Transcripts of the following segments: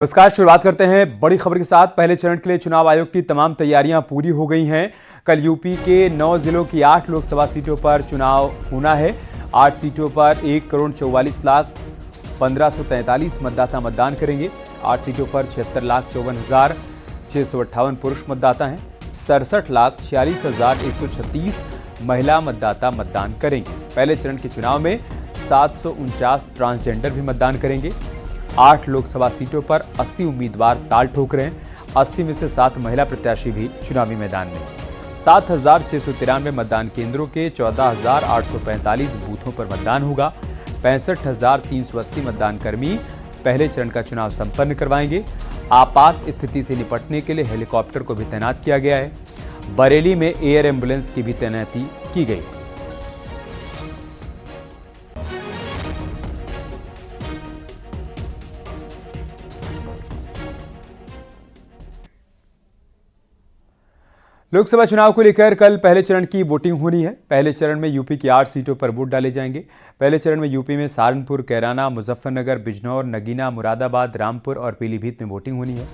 नमस्कार। शुरुआत करते हैं बड़ी खबर के साथ। पहले चरण के लिए चुनाव आयोग की तमाम तैयारियां पूरी हो गई हैं। कल यूपी के 9 जिलों की 8 लोकसभा सीटों पर चुनाव होना है। 8 सीटों पर 1,44,15,43 मतदाता मतदान करेंगे। 8 सीटों पर 76,54,658 पुरुष मतदाता हैं। 67,46,136 महिला मतदाता मतदान करेंगे। पहले चरण के चुनाव में 749 ट्रांसजेंडर भी मतदान करेंगे। 8 लोकसभा सीटों पर 80 उम्मीदवार ताल ठोक रहे हैं। 80 में से 7 महिला प्रत्याशी भी चुनावी मैदान में। 7,693 मतदान केंद्रों के 14,845 बूथों पर मतदान होगा। 65,380 मतदान कर्मी पहले चरण का चुनाव संपन्न करवाएंगे। आपात स्थिति से निपटने के लिए हेलीकॉप्टर को भी तैनात किया गया है। बरेली में एयर एम्बुलेंस की भी तैनाती की गई है। लोकसभा चुनाव को लेकर कल पहले चरण की वोटिंग होनी है। पहले चरण में यूपी की 8 सीटों पर वोट डाले जाएंगे। पहले चरण में यूपी में सहारनपुर, कैराना, मुजफ्फरनगर, बिजनौर, नगीना, मुरादाबाद, रामपुर और पीलीभीत में वोटिंग होनी है।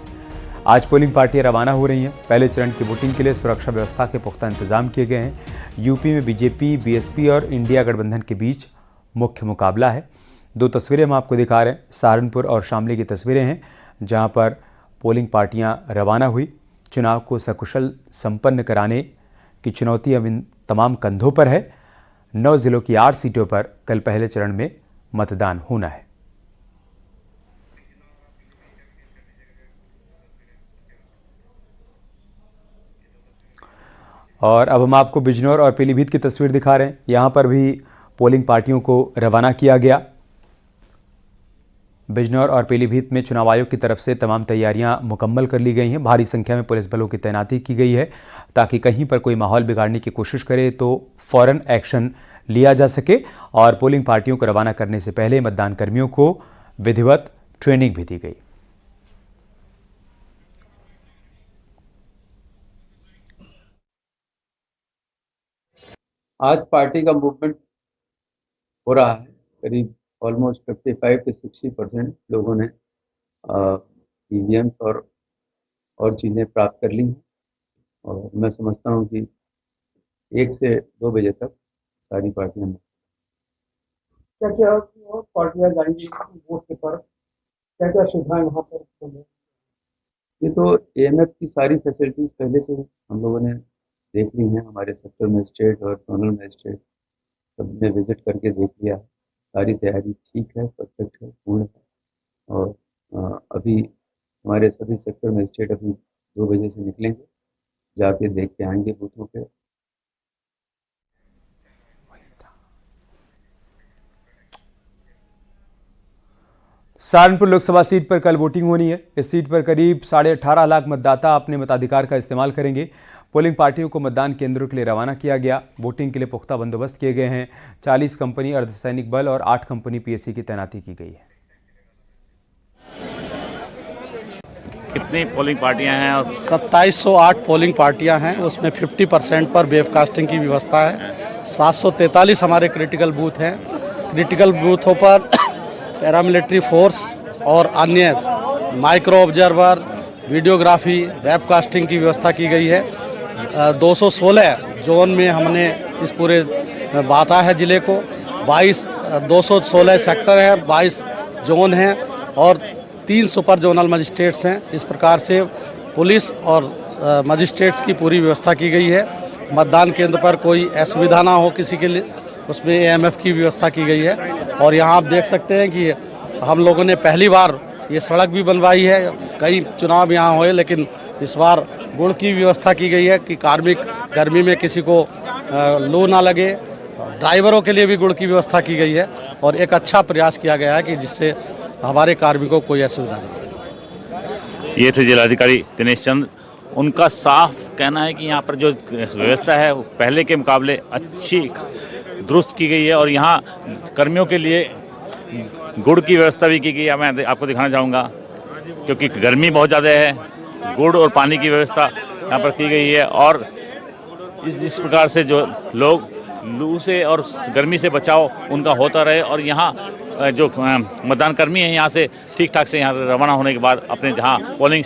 आज पोलिंग पार्टियां रवाना हो रही हैं। पहले चरण की वोटिंग के लिए सुरक्षा व्यवस्था के पुख्ता इंतजाम किए गए हैं। यूपी में बीजेपी, बीएसपी और इंडिया गठबंधन के बीच मुख्य मुकाबला है। 2 तस्वीरें हम आपको दिखा रहे हैं। सहारनपुर और शामली की तस्वीरें हैं, जहाँ पर पोलिंग पार्टियां रवाना हुई। चुनाव को सकुशल संपन्न कराने की चुनौती अब इन तमाम कंधों पर है। 9 जिलों की 8 सीटों पर कल पहले चरण में मतदान होना है। और अब हम आपको बिजनौर और पीलीभीत की तस्वीर दिखा रहे हैं। यहां पर भी पोलिंग पार्टियों को रवाना किया गया। बिजनौर और पीलीभीत में चुनाव आयोग की तरफ से तमाम तैयारियां मुकम्मल कर ली गई हैं। भारी संख्या में पुलिस बलों की तैनाती की गई है, ताकि कहीं पर कोई माहौल बिगाड़ने की कोशिश करे तो फौरन एक्शन लिया जा सके। और पोलिंग पार्टियों को रवाना करने से पहले मतदान कर्मियों को विधिवत ट्रेनिंग भी दी गई। आज पार्टी का मूवमेंट हो रहा है। करीब ऑलमोस्ट 55 से 60% लोगों ने ईवीएम्स और चीज़ें प्राप्त कर ली हैं। और मैं समझता हूं कि 1 से 2 बजे तक सारी पार्टियां क्या क्या पार्टियां जाएंगी वोट के पर, क्या क्या सुविधाएं वहाँ पर होंगी? ये तो एएमएफ की सारी फैसिलिटीज़ पहले से हम लोगों ने देख ली हैं। हमारे सेक्टर मजिस्ट्रेट और जोनल मजिस्ट्रेट सबने विजिट करके देख लिया है। सारी तैयारी ठीक है, परफेक्ट है, पूर्ण है। और अभी हमारे सभी सेक्टर मजिस्ट्रेट अभी 2 बजे से निकलेंगे, जाके देख के आएंगे बूथों पे। सहारनपुर लोकसभा सीट पर कल वोटिंग होनी है। इस सीट पर करीब 18.5 लाख मतदाता अपने मताधिकार का इस्तेमाल करेंगे। पोलिंग पार्टियों को मतदान केंद्रों के लिए रवाना किया गया। वोटिंग के लिए पुख्ता बंदोबस्त किए गए हैं। 40 कंपनी अर्धसैनिक बल और 8 कंपनी पीएसी की तैनाती की गई है। कितनी पोलिंग पार्टियां हैं? 2708 पोलिंग पार्टियां हैं। उसमें 50% पर वेबकास्टिंग की व्यवस्था है। 743 हमारे क्रिटिकल बूथ हैं। क्रिटिकल बूथों पर पैरामिलिट्री फोर्स और अन्य माइक्रो ऑब्जर्वर, वीडियोग्राफी, वेबकास्टिंग की व्यवस्था की गई है। 216 जोन में हमने इस पूरे बांटा है ज़िले को। 216 सेक्टर हैं, 22 जोन हैं और 3 सुपर जोनल मजिस्ट्रेट्स हैं। इस प्रकार से पुलिस और मजिस्ट्रेट्स की पूरी व्यवस्था की गई है। मतदान केंद्र पर कोई असुविधा ना हो किसी के लिए, उसमें एएमएफ की व्यवस्था की गई है। और यहाँ आप देख सकते हैं कि हम लोगों ने पहली बार ये सड़क भी बनवाई है। कई चुनाव यहाँ हुए, लेकिन इस बार गुड़ की व्यवस्था की गई है कि कार्मिक गर्मी में किसी को लू ना लगे। ड्राइवरों के लिए भी गुड़ की व्यवस्था की गई है और एक अच्छा प्रयास किया गया है कि जिससे हमारे कार्मिकों को कोई असुविधा नहीं। ये थे जिलाधिकारी दिनेश चंद्र। उनका साफ कहना है कि यहाँ पर जो व्यवस्था है वो पहले के मुकाबले अच्छी दुरुस्त की गई है। और यहाँ कर्मियों के लिए गुड़ की व्यवस्था भी की गई है। मैं आपको दिखाना चाहूँगा, क्योंकि गर्मी बहुत ज़्यादा है। गुड़ और पानी की व्यवस्था यहाँ पर की गई है। और जिस प्रकार से जो लोग लू से और गर्मी से बचाव उनका होता रहे और यहाँ जो मतदान कर्मी हैं यहाँ से ठीक ठाक से यहाँ रवाना होने के बाद अपने जहाँ पोलिंग।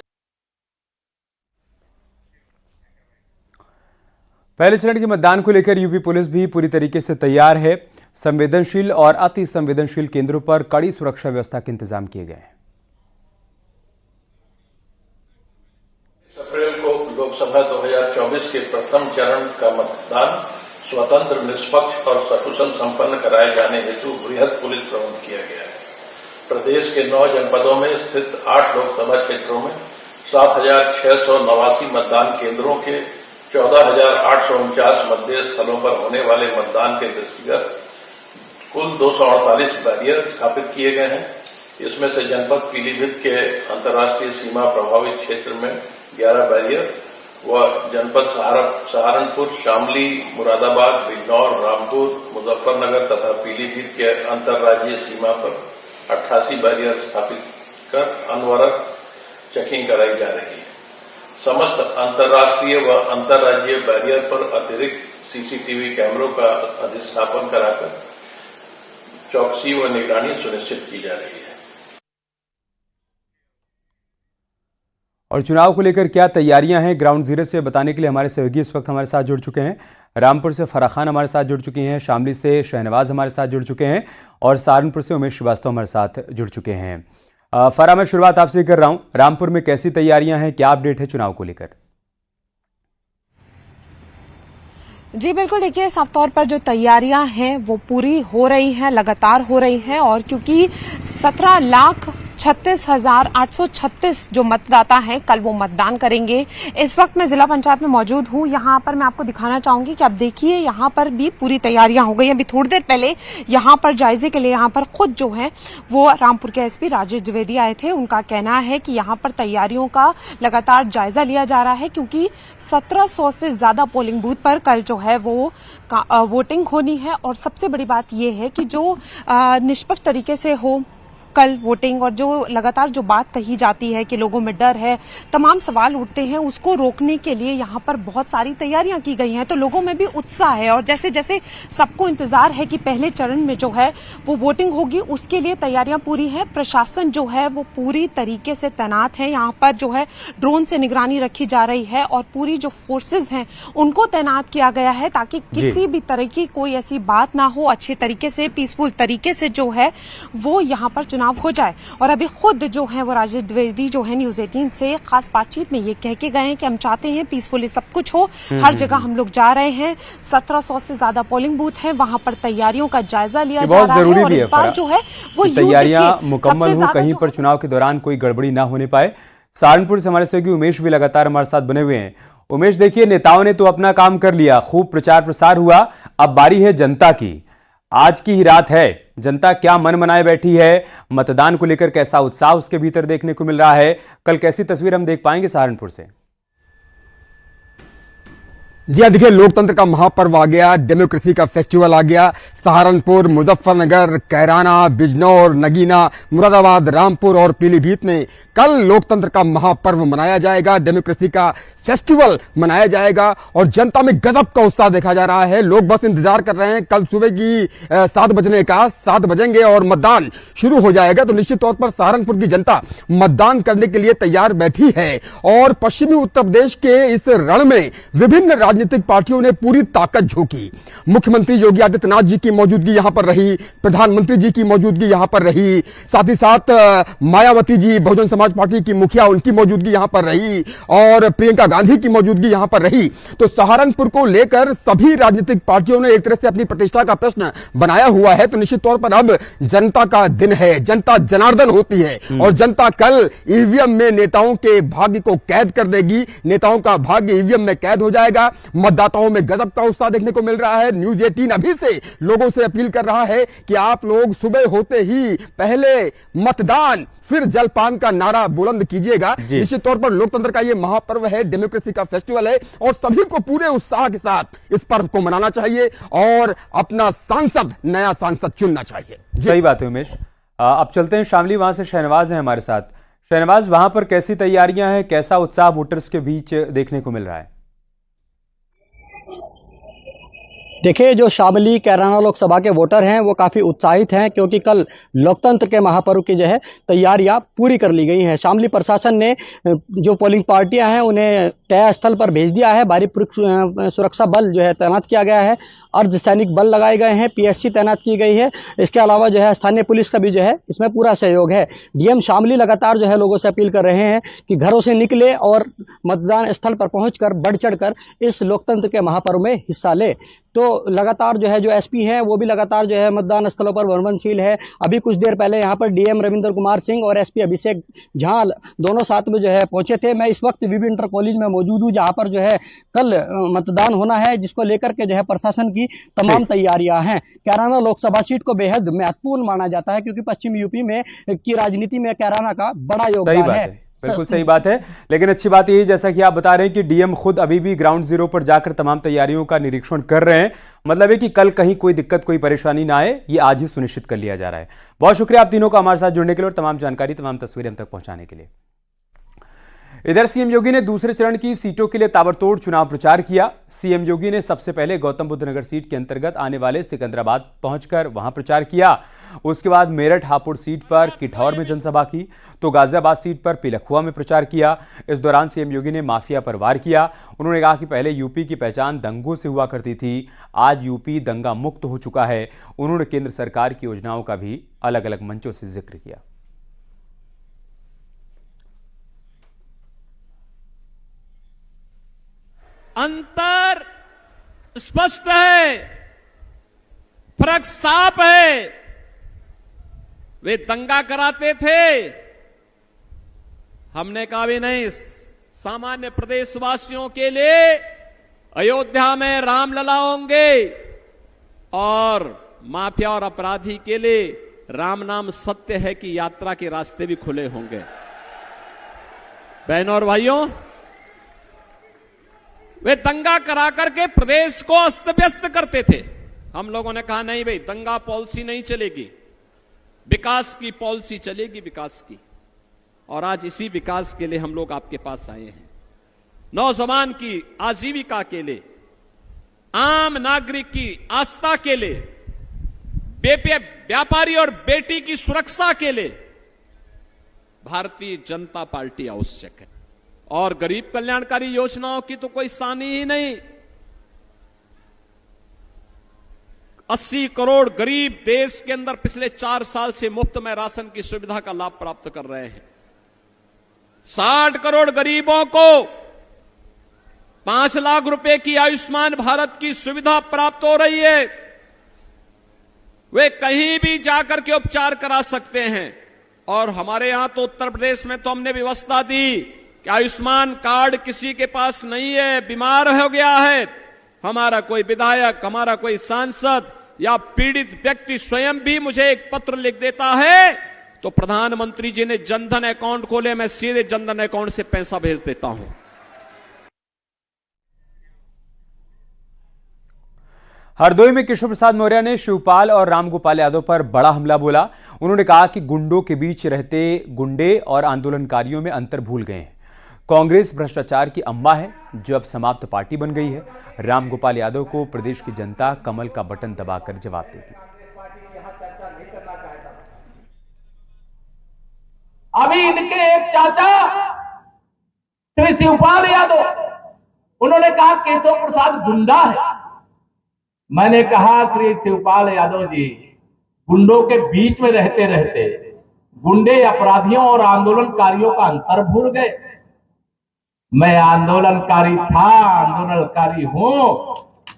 पहले चरण के मतदान को लेकर यूपी पुलिस भी पूरी तरीके से तैयार है। संवेदनशील और अति संवेदनशील केंद्रों पर कड़ी सुरक्षा व्यवस्था के इंतजाम किए गए हैं। अप्रैल को लोकसभा 2024 के प्रथम चरण का मतदान स्वतंत्र, निष्पक्ष और सकुशल संपन्न कराए जाने हेतु बृहद पुलिस प्रबंध किया गया है। प्रदेश के 9 जनपदों में स्थित 8 लोकसभा क्षेत्रों में 7,689 मतदान केंद्रों के 14,849 मतदेय स्थलों पर होने वाले मतदान के दृष्टिगत कुल 248 बैरियर स्थापित किए गए हैं। इसमें से जनपद पीलीभीत के अंतर्राष्ट्रीय सीमा प्रभावित क्षेत्र में 11 बैरियर व जनपद सहारनपुर, शामली, मुरादाबाद, बिजनौर, रामपुर, मुजफ्फरनगर तथा पीलीभीत के अंतर्राज्यीय सीमा पर 88 बैरियर स्थापित कर अनवरत चेकिंग कराई जा रही है। समस्त अंतर्राष्ट्रीय व अंतर्राज्यीय बैरियर पर अतिरिक्त सीसीटीवी कैमरों का अधिस्थापन कराकर चौकसी व निगरानी सुनिश्चित की जा रही है। और चुनाव को लेकर क्या तैयारियां हैं, ग्राउंड जीरो से बताने के लिए हमारे सहयोगी इस वक्त हमारे साथ जुड़ चुके हैं। रामपुर से फराह खान हमारे साथ जुड़ चुकी हैं, शामली से शहनवाज हमारे साथ जुड़ चुके हैं और सहारनपुर से उमेश श्रीवास्तव हमारे साथ जुड़ चुके हैं। फराह, मैं शुरुआत आपसे कर रहा हूं। रामपुर में कैसी तैयारियां हैं, क्या अपडेट है चुनाव को लेकर? जी बिल्कुल, देखिए साफ तौर पर जो तैयारियां हैं वो पूरी हो रही हैं, लगातार हो रही हैं और क्योंकि 17,36,836 जो मतदाता हैं कल वो मतदान करेंगे। इस वक्त मैं जिला पंचायत में मौजूद हूं। यहाँ पर मैं आपको दिखाना चाहूंगी कि आप देखिए यहाँ पर भी पूरी तैयारियां हो गई। अभी थोड़ी देर पहले यहाँ पर जायजे के लिए यहाँ पर खुद जो है वो रामपुर के एसपी राजेश द्विवेदी आए थे। उनका कहना है कि यहाँ पर तैयारियों का लगातार जायजा लिया जा रहा है क्योंकि 1700 से ज्यादा पोलिंग बूथ पर कल जो है वो वोटिंग होनी है और सबसे बड़ी बात यह है कि जो निष्पक्ष तरीके से हो कल वोटिंग और जो लगातार जो बात कही जाती है कि लोगों में डर है, तमाम सवाल उठते हैं, उसको रोकने के लिए यहाँ पर बहुत सारी तैयारियां की गई हैं। तो लोगों में भी उत्साह है और जैसे जैसे सबको इंतजार है कि पहले चरण में जो है वो वोटिंग होगी, उसके लिए तैयारियां पूरी है। प्रशासन जो है वो पूरी तरीके से तैनात है। यहाँ पर जो है ड्रोन से निगरानी रखी जा रही है और पूरी जो फोर्सेज हैं उनको तैनात किया गया है ताकि किसी भी तरह की कोई ऐसी बात ना हो, अच्छे तरीके से पीसफुल तरीके से जो है वो यहाँ पर चुनाव हो जाए। और अभी खुद जो है वो राजेश द्विवेदी जो है न्यूज 18 से खास बातचीत में ये कह के गए हैं कि हम चाहते हैं पीसफुली सब कुछ हो, हर जगह हम लोग जा रहे हैं। 1700 से ज्यादा पोलिंग बूथ हैं, वहां पर तैयारियों का जायजा लिया जा रहा है और इस बार जो है वो तैयारियां मुकम्मल हो, कहीं पर चुनाव के दौरान कोई गड़बड़ी ना होने पाए। सहारनपुर से हमारे सहयोगी उमेश भी लगातार हमारे साथ बने हुए हैं। उमेश, देखिए नेताओं ने तो अपना काम कर लिया, खूब प्रचार प्रसार हुआ, अब बारी है जनता की। आज की ही रात है, जनता क्या मन बनाए बैठी है, मतदान को लेकर कैसा उत्साह उसके भीतर देखने को मिल रहा है, कल कैसी तस्वीर हम देख पाएंगे सहारनपुर से? जी हाँ, देखिए लोकतंत्र का महापर्व आ गया, डेमोक्रेसी का फेस्टिवल आ गया। सहारनपुर, मुजफ्फरनगर, कैराना, बिजनौर, नगीना, मुरादाबाद, रामपुर और पीलीभीत में कल लोकतंत्र का महापर्व मनाया जाएगा, डेमोक्रेसी का फेस्टिवल मनाया जाएगा और जनता में गजब का उत्साह देखा जा रहा है। लोग बस इंतजार कर रहे हैं कल सुबह की 7 बजने का। 7 बजेंगे और मतदान शुरू हो जाएगा। तो निश्चित तौर पर सहारनपुर की जनता मतदान करने के लिए तैयार बैठी है और पश्चिमी उत्तर प्रदेश के इस रण में विभिन्न राजनीतिक पार्टियों ने पूरी ताकत झोंकी। मुख्यमंत्री योगी आदित्यनाथ जी की मौजूदगी यहां पर रही, प्रधानमंत्री जी की मौजूदगी यहां पर रही, साथ ही साथ मायावती जी बहुजन समाज पार्टी की मुखिया, उनकी मौजूदगी यहां पर रही और प्रियंका गांधी की मौजूदगी यहां पर रही। तो सहारनपुर को लेकर सभी राजनीतिक पार्टियों ने एक तरह से अपनी प्रतिष्ठा का प्रश्न बनाया हुआ है। तो निश्चित तौर पर अब जनता का दिन है, जनता जनार्दन होती है और जनता कल ईवीएम में नेताओं के भाग्य को कैद कर देगी। नेताओं का भाग्य ईवीएम में कैद हो जाएगा। मतदाताओं में गजब का उत्साह देखने को मिल रहा है। न्यूज 18 अभी से लोगों से अपील कर रहा है कि आप लोग सुबह होते ही पहले मतदान फिर जलपान का नारा बुलंद कीजिएगा। निश्चित तौर पर लोकतंत्र का यह महापर्व है, डेमोक्रेसी का फेस्टिवल है और सभी को पूरे उत्साह के साथ इस पर्व को मनाना चाहिए और अपना सांसद, नया सांसद चुनना चाहिए। सही बात है उमेश। अब चलते हैं शामली, वहां से शहनवाज है हमारे साथ। शहनवाज, वहां पर कैसी तैयारियां हैं, कैसा उत्साह वोटर्स के बीच देखने को मिल रहा है? देखिए, जो शामली कैराना लोकसभा के वोटर हैं वो काफ़ी उत्साहित हैं, क्योंकि कल लोकतंत्र के महापर्व की जो है तैयारियां पूरी कर ली गई हैं। शामली प्रशासन ने जो पोलिंग पार्टियां हैं उन्हें तय स्थल पर भेज दिया है। भारी सुरक्षा बल जो है तैनात किया गया है, अर्धसैनिक बल लगाए गए हैं, पीएससी तैनात की गई है। इसके अलावा जो है स्थानीय पुलिस का भी जो है इसमें पूरा सहयोग है। डीएम शामली लगातार जो है लोगों से अपील कर रहे हैं कि घरों से निकले और मतदान स्थल पर पहुंचकर बढ़ चढ़कर इस लोकतंत्र के महापर्व में हिस्सा ले। तो लगातार जो है जो एसपी हैं वो भी लगातार जो है मतदान स्थलों पर भ्रमणशील है। अभी कुछ देर पहले यहाँ पर डीएम रविंद्र कुमार सिंह और एसपी अभिषेक झा दोनों साथ में जो है पहुंचे थे। मैं इस वक्त विबी इंटर कॉलेज में मौजूद हूँ, जहाँ पर जो है कल मतदान होना है, जिसको लेकर के जो है प्रशासन की तमाम तैयारियां हैं। कैराना लोकसभा सीट को बेहद महत्वपूर्ण माना जाता है, क्योंकि पश्चिम यूपी में की राजनीति में कैराना का बड़ा योगदान है। बिल्कुल सही बात है, लेकिन अच्छी बात यही, जैसा कि आप बता रहे हैं कि डीएम खुद अभी भी ग्राउंड जीरो पर जाकर तमाम तैयारियों का निरीक्षण कर रहे हैं। मतलब है कि कल कहीं कोई दिक्कत, कोई परेशानी ना आए, ये आज ही सुनिश्चित कर लिया जा रहा है। बहुत शुक्रिया आप तीनों का हमारे साथ जुड़ने के लिए और तमाम जानकारी, तमाम तस्वीरें हम तक पहुंचाने के लिए। इधर सीएम योगी ने दूसरे चरण की सीटों के लिए ताबड़तोड़ चुनाव प्रचार किया। सीएम योगी ने सबसे पहले गौतम बुद्ध नगर सीट के अंतर्गत आने वाले सिकंदराबाद पहुंचकर वहां प्रचार किया। उसके बाद मेरठ हापुड़ सीट पर किठौर में जनसभा की, तो गाजियाबाद सीट पर पिलखुआ में प्रचार किया। इस दौरान सीएम योगी ने माफिया पर वार किया। उन्होंने कहा कि पहले यूपी की पहचान दंगों से हुआ करती थी, आज यूपी दंगा मुक्त हो चुका है। उन्होंने केंद्र सरकार की योजनाओं का भी अलग अलग मंचों से जिक्र किया। अंतर स्पष्ट है, फर्क साफ है। वे दंगा कराते थे, हमने कहा भी नहीं। सामान्य प्रदेशवासियों के लिए अयोध्या में रामलला होंगे और माफिया और अपराधी के लिए राम नाम सत्य है की यात्रा के रास्ते भी खुले होंगे। बहनों और भाइयों, वे दंगा करा करके प्रदेश को अस्त व्यस्त करते थे। हम लोगों ने कहा नहीं भाई, दंगा पॉलिसी नहीं चलेगी, विकास की पॉलिसी चलेगी, विकास की। और आज इसी विकास के लिए हम लोग आपके पास आए हैं। नौजवान की आजीविका के लिए, आम नागरिक की आस्था के लिए, व्यापारी और बेटी की सुरक्षा के लिए भारतीय जनता पार्टी आवश्यक है। और गरीब कल्याणकारी योजनाओं की तो कोई सानी ही नहीं। 80 करोड़ गरीब देश के अंदर पिछले 4 साल से मुफ्त में राशन की सुविधा का लाभ प्राप्त कर रहे हैं। 60 करोड़ गरीबों को 5 लाख रुपए की आयुष्मान भारत की सुविधा प्राप्त हो रही है। वे कहीं भी जाकर के उपचार करा सकते हैं। और हमारे यहां तो उत्तर प्रदेश में तो हमने व्यवस्था दी कि आयुष्मान कार्ड किसी के पास नहीं है, बीमार हो गया है, हमारा कोई विधायक, हमारा कोई सांसद या पीड़ित व्यक्ति स्वयं भी मुझे एक पत्र लिख देता है तो प्रधानमंत्री जी ने जनधन अकाउंट खोले, मैं सीधे जनधन अकाउंट से पैसा भेज देता हूं। हरदोई में केशव प्रसाद मौर्य ने शिवपाल और रामगोपाल यादव पर बड़ा हमला बोला। उन्होंने कहा कि गुंडों के बीच रहते गुंडे और आंदोलनकारियों में अंतर भूल गए हैं। कांग्रेस भ्रष्टाचार की अम्मा है जो अब समाप्त पार्टी बन गई है। रामगोपाल यादव को प्रदेश की जनता कमल का बटन दबाकर जवाब देगी। अभी इनके एक चाचा श्री शिवपाल यादव, उन्होंने कहा केशव प्रसाद गुंडा है। मैंने कहा श्री शिवपाल यादव जी, गुंडों के बीच में रहते रहते गुंडे अपराधियों और आंदोलनकारियों का अंतर भूल गए। मैं आंदोलनकारी था, आंदोलनकारी हूं,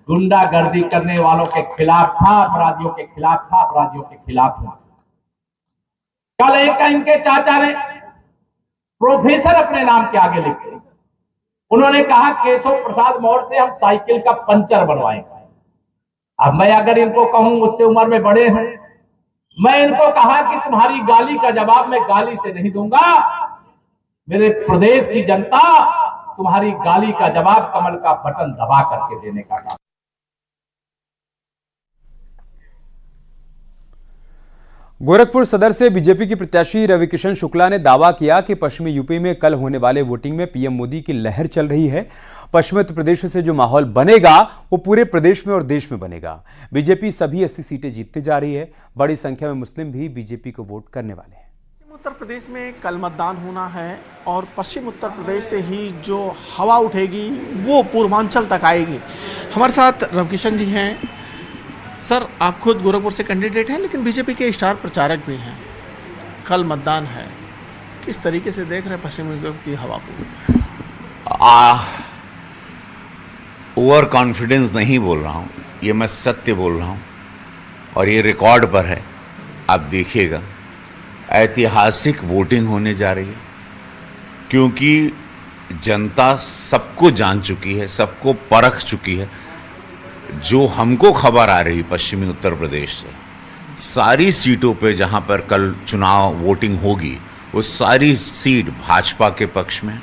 गुंडागर्दी करने वालों के खिलाफ था, अपराधियों के खिलाफ था, अपराधियों के खिलाफ था। कल एक इनके चाचा ने प्रोफेसर अपने नाम के आगे लिखे। उन्होंने कहा केशव प्रसाद मौर्य से हम साइकिल का पंचर बनवाएंगे। अब मैं अगर इनको कहूं, मुझसे उम्र में बड़े हैं, मैं इनको कहा कि तुम्हारी गाली का जवाब मैं गाली से नहीं दूंगा, मेरे प्रदेश की जनता तुम्हारी गाली का जवाब कमल का बटन दबा करके देने का काम। गोरखपुर सदर से बीजेपी की प्रत्याशी रविकिशन शुक्ला ने दावा किया कि पश्चिमी यूपी में कल होने वाले वोटिंग में पीएम मोदी की लहर चल रही है। पश्चिमी उत्तर प्रदेश से जो माहौल बनेगा वो पूरे प्रदेश में और देश में बनेगा। बीजेपी सभी 80 सीटें जीतते जा रही है। बड़ी संख्या में मुस्लिम भी बीजेपी को वोट करने वाले हैं। उत्तर प्रदेश में कल मतदान होना है और पश्चिम उत्तर प्रदेश से ही जो हवा उठेगी वो पूर्वांचल तक आएगी। हमारे साथ रविकिशन जी हैं। सर, आप खुद गोरखपुर से कैंडिडेट हैं लेकिन बीजेपी के स्टार प्रचारक भी हैं। कल मतदान है, किस तरीके से देख रहे हैं पश्चिम उत्तर की हवा को? ओवर कॉन्फिडेंस नहीं बोल रहा हूँ, ये मैं सत्य बोल रहा हूँ और ये रिकॉर्ड पर है, आप देखिएगा। ऐतिहासिक वोटिंग होने जा रही है क्योंकि जनता सबको जान चुकी है, सबको परख चुकी है। जो हमको खबर आ रही पश्चिमी उत्तर प्रदेश से, सारी सीटों पे जहां पर कल चुनाव वोटिंग होगी वो सारी सीट भाजपा के पक्ष में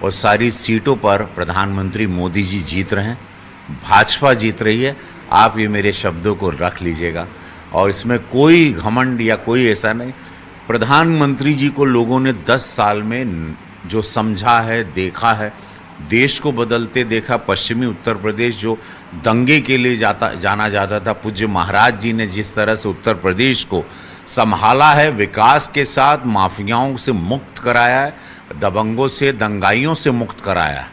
और सारी सीटों पर प्रधानमंत्री मोदी जी जीत रहे हैं, भाजपा जीत रही है। आप ये मेरे शब्दों को रख लीजिएगा और इसमें कोई घमंड या कोई ऐसा नहीं। प्रधानमंत्री जी को लोगों ने 10 साल में जो समझा है, देखा है, देश को बदलते देखा। पश्चिमी उत्तर प्रदेश जो दंगे के लिए जाना जाता था, पूज्य महाराज जी ने जिस तरह से उत्तर प्रदेश को संभाला है, विकास के साथ माफियाओं से मुक्त कराया है, दबंगों से, दंगाइयों से मुक्त कराया है,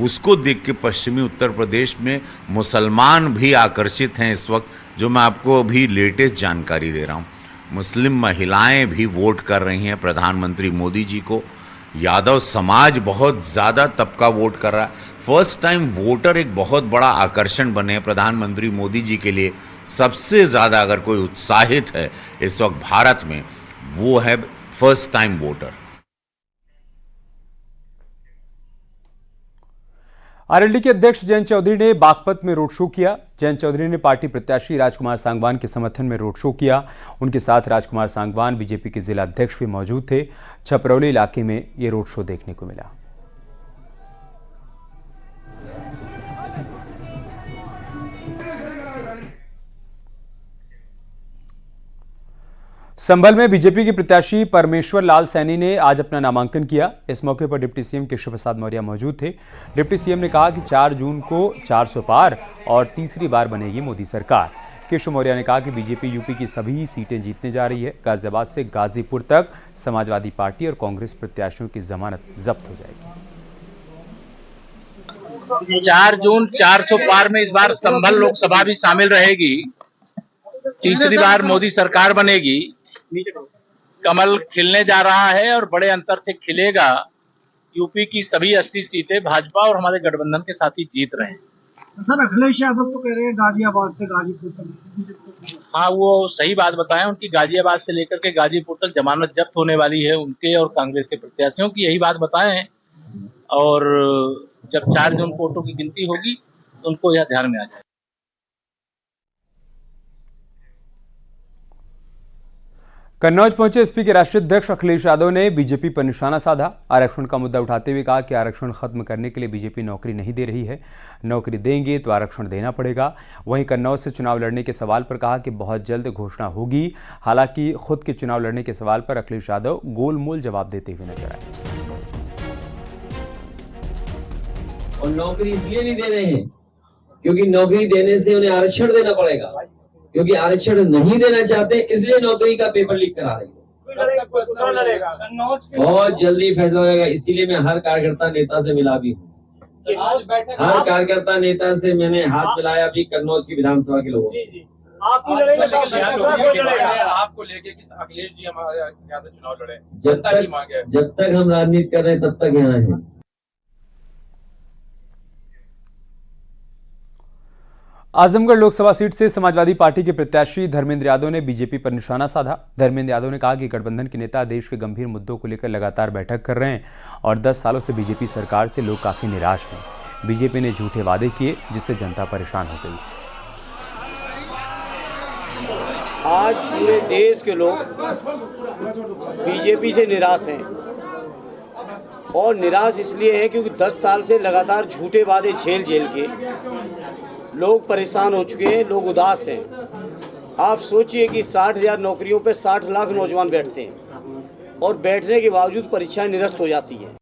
उसको देख के पश्चिमी उत्तर प्रदेश में मुसलमान भी आकर्षित हैं इस वक्त। जो मैं आपको अभी लेटेस्ट जानकारी दे रहा हूँ, मुस्लिम महिलाएं भी वोट कर रही हैं प्रधानमंत्री मोदी जी को। यादव समाज बहुत ज़्यादा तबका वोट कर रहा है। फर्स्ट टाइम वोटर एक बहुत बड़ा आकर्षण बने प्रधानमंत्री मोदी जी के लिए। सबसे ज़्यादा अगर कोई उत्साहित है इस वक्त भारत में, वो है फर्स्ट टाइम वोटर। आरएलडी के अध्यक्ष जयंत चौधरी ने बागपत में रोड शो किया। जयंत चौधरी ने पार्टी प्रत्याशी राजकुमार सांगवान के समर्थन में रोड शो किया। उनके साथ राजकुमार सांगवान बीजेपी के जिला अध्यक्ष भी मौजूद थे। छपरौली इलाके में ये रोड शो देखने को मिला। संभल में बीजेपी के प्रत्याशी परमेश्वर लाल सैनी ने आज अपना नामांकन किया। इस मौके पर डिप्टी सीएम केशव प्रसाद मौर्य मौजूद थे। डिप्टी सीएम ने कहा कि 4 जून को 400 पार और तीसरी बार बनेगी मोदी सरकार। केशव मौर्य ने कहा कि बीजेपी यूपी की सभी सीटें जीतने जा रही है। गाजियाबाद से गाजीपुर तक समाजवादी पार्टी और कांग्रेस प्रत्याशियों की जमानत जब्त हो जाएगी। 4 जून 400 पार में इस बार संभल लोकसभा भी शामिल रहेगी। तीसरी बार मोदी सरकार बनेगी। कमल खिलने जा रहा है और बड़े अंतर से खिलेगा। यूपी की सभी 80 सीटें भाजपा और हमारे गठबंधन के साथ ही जीत रहे हैं। सर, अखिलेश यादव तो कह रहे हैं गाजियाबाद से गाजीपुर तक। हाँ, वो सही बात बताएं। उनकी गाजियाबाद से लेकर के गाजीपुर तक जमानत जब्त होने वाली है। उनके और कांग्रेस के प्रत्याशियों की यही बात बताएं और जब 4 जून को वोटों की गिनती होगी तो उनको यह ध्यान में आ जाए। कन्नौज पहुंचे एसपी के राष्ट्रीय अध्यक्ष अखिलेश यादव ने बीजेपी पर निशाना साधा। आरक्षण का मुद्दा उठाते हुए कहा कि आरक्षण खत्म करने के लिए बीजेपी नौकरी नहीं दे रही है, नौकरी देंगे तो आरक्षण देना पड़ेगा। वहीं कन्नौज से चुनाव लड़ने के सवाल पर कहा कि बहुत जल्द घोषणा होगी। हालांकि खुद के चुनाव लड़ने के सवाल पर अखिलेश यादव गोलमोल जवाब देते हुए नजर आए। और नौकरी इसलिए नहीं दे रहे हैं क्योंकि नौकरी देने से उन्हें आरक्षण देना पड़ेगा, क्योंकि आरक्षण नहीं देना चाहते इसलिए नौकरी का पेपर लीक करा रही है। बहुत जल्दी फैसला होगा। इसीलिए मैं हर कार्यकर्ता नेता से मिला भी हूँ। हर कार्यकर्ता नेता से मैंने हाथ मिलाया भी कन्नौज की विधानसभा के लोगों से। आपको लेके कि अखिलेश जी हमारे यहाँ से चुनाव लड़े, जब तक हम राजनीति कर रहे हैं तब तक यहाँ है। आजमगढ़ लोकसभा सीट से समाजवादी पार्टी के प्रत्याशी धर्मेंद्र यादव ने बीजेपी पर निशाना साधा। धर्मेंद्र यादव ने कहा कि गठबंधन के नेता देश के गंभीर मुद्दों को लेकर लगातार बैठक कर रहे हैं और 10 सालों से बीजेपी सरकार से लोग काफी निराश हैं। बीजेपी ने झूठे वादे किए जिससे जनता परेशान हो गई। आज पूरे देश के लोग बीजेपी से निराश हैं और निराश इसलिए हैं क्योंकि 10 साल से लगातार झूठे वादे झेल के लोग परेशान हो चुके हैं, लोग उदास हैं। आप सोचिए कि 60,000 नौकरियों पे 60 लाख नौजवान बैठते हैं और बैठने के बावजूद परीक्षाएं निरस्त हो जाती हैं।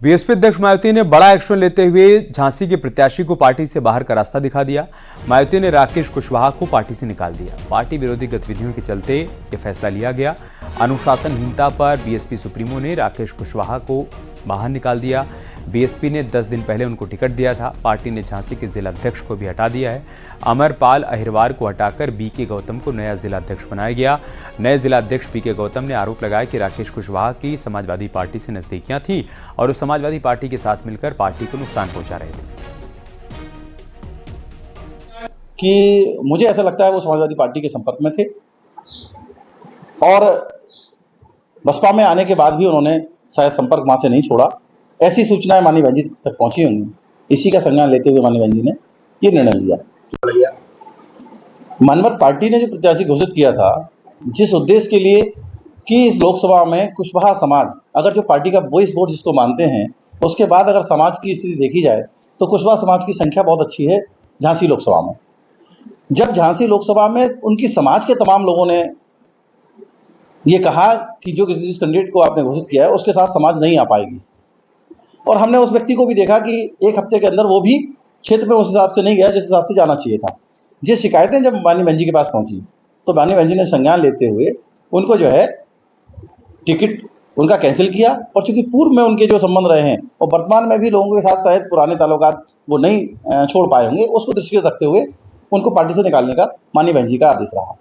बीएसपी अध्यक्ष मायावती ने बड़ा एक्शन लेते हुए झांसी के प्रत्याशी को पार्टी से बाहर का रास्ता दिखा दिया। मायावती ने राकेश कुशवाहा को पार्टी से निकाल दिया। पार्टी विरोधी गतिविधियों के चलते ये फैसला लिया गया। अनुशासनहीनता पर बीएसपी सुप्रीमो ने राकेश कुशवाहा को बाहर निकाल दिया। बीएसपी ने 10 दिन पहले उनको टिकट दिया था। पार्टी ने झांसी के जिला अध्यक्ष को भी हटा दिया है। अमरपाल अहिरवार को हटाकर बीके गौतम को नया जिला अध्यक्ष बनाया गया। नए जिला अध्यक्ष बीके गौतम ने आरोप लगाया कि राकेश कुशवाहा की समाजवादी पार्टी से नजदीकियां थी और वो समाजवादी पार्टी के साथ मिलकर पार्टी को नुकसान पहुंचा रहे थे। कि मुझे ऐसा लगता है वो समाजवादी पार्टी के संपर्क में थे और बसपा में आने के बाद भी उन्होंने शायद संपर्क वहां से नहीं छोड़ा। ऐसी सूचनाएं माननीय बहन जी तक पहुंची होंगी। इसी का संज्ञान लेते हुए माननीय बहन जी ने ये निर्णय लिया। मनमत पार्टी ने जो प्रत्याशी घोषित किया था जिस उद्देश्य के लिए कि इस लोकसभा में कुशवाहा समाज, अगर जो पार्टी का वॉइस वोट जिसको मानते हैं, उसके बाद अगर समाज की स्थिति देखी जाए तो कुशवाहा समाज की संख्या बहुत अच्छी है झांसी लोकसभा में। जब झांसी लोकसभा में उनकी समाज के तमाम लोगों ने ये कहा कि जो जिस कैंडिडेट को आपने घोषित किया है उसके साथ समाज नहीं आ पाएगी, और हमने उस व्यक्ति को भी देखा कि एक हफ्ते के अंदर वो भी क्षेत्र में उस हिसाब से नहीं गया जिस हिसाब से जाना चाहिए था। ये शिकायतें जब माननीय बहन जी के पास पहुंची तो माननीय बहन जी ने संज्ञान लेते हुए उनको जो है टिकट उनका कैंसिल किया, और चूंकि पूर्व में उनके जो संबंध रहे हैं और वर्तमान में भी लोगों के साथ शायद पुराने ताल्लुकात वो नहीं छोड़ पाए होंगे, उसको दृष्टिगत रखते हुए उनको पार्टी से निकालने का माननीय बहन जी का आदेश रहा।